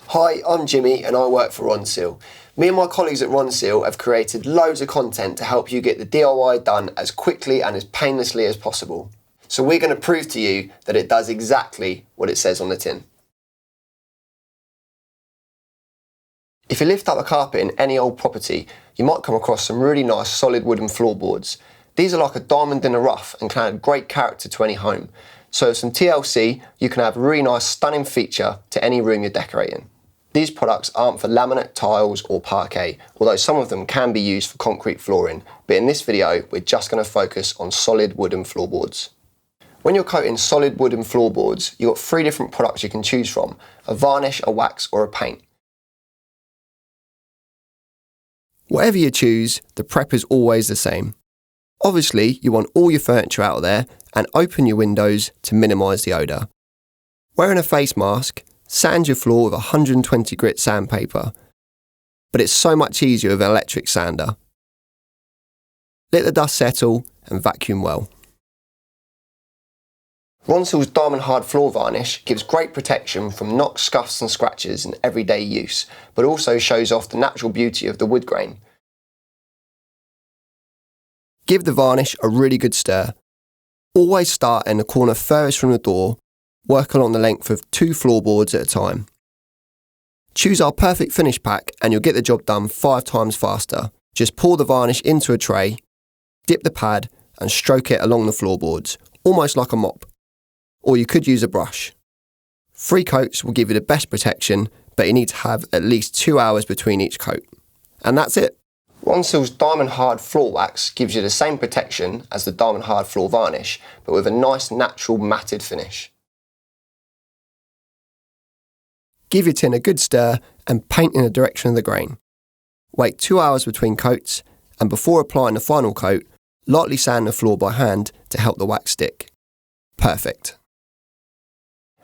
Hi, I'm Jimmy and I work for Ronseal. Me and my colleagues at Ronseal have created loads of content to help you get the DIY done as quickly and as painlessly as possible. So we're going to prove to you that it does exactly what it says on the tin. If you lift up a carpet in any old property, you might come across some really nice solid wooden floorboards. These are like a diamond in the rough and can add great character to any home. So with some TLC, you can have a really nice stunning feature to any room you're decorating. These products aren't for laminate, tiles or parquet, although some of them can be used for concrete flooring, but in this video we're just going to focus on solid wooden floorboards. When you're coating solid wooden floorboards, you've got 3 different products you can choose from: a varnish, a wax or a paint. Whatever you choose, the prep is always the same. Obviously, you want all your furniture out of there and open your windows to minimise the odour. Wearing a face mask, sand your floor with 120 grit sandpaper, but it's so much easier with an electric sander. Let the dust settle and vacuum well. Ronseal's Diamond Hard Floor Varnish gives great protection from knocks, scuffs and scratches in everyday use, but also shows off the natural beauty of the wood grain. Give the varnish a really good stir. Always start in the corner furthest from the door. Work along the length of 2 floorboards at a time. Choose our perfect finish pack and you'll get the job done 5 times faster. Just pour the varnish into a tray, dip the pad and stroke it along the floorboards, almost like a mop. Or you could use a brush. 3 coats will give you the best protection, but you need to have at least 2 hours between each coat. And that's it. Ronseal's Diamond Hard Floor Wax gives you the same protection as the Diamond Hard Floor Varnish, but with a nice natural matted finish. Give your tin a good stir and paint in the direction of the grain. Wait 2 hours between coats and before applying the final coat, lightly sand the floor by hand to help the wax stick. Perfect.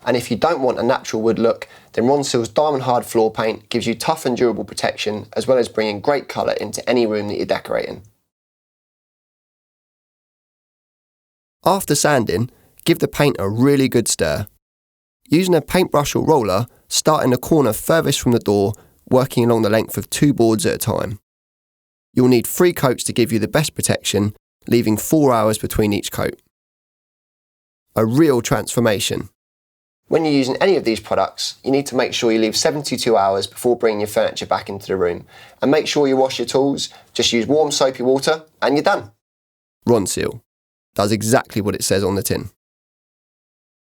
And if you don't want a natural wood look, then Ronseal's Diamond Hard Floor Paint gives you tough and durable protection as well as bringing great colour into any room that you're decorating. After sanding, give the paint a really good stir. Using a paintbrush or roller, start in the corner furthest from the door, working along the length of 2 boards at a time. You'll need 3 coats to give you the best protection, leaving 4 hours between each coat. A real transformation. When you're using any of these products, you need to make sure you leave 72 hours before bringing your furniture back into the room. And make sure you wash your tools, just use warm soapy water and you're done. Ronseal does exactly what it says on the tin.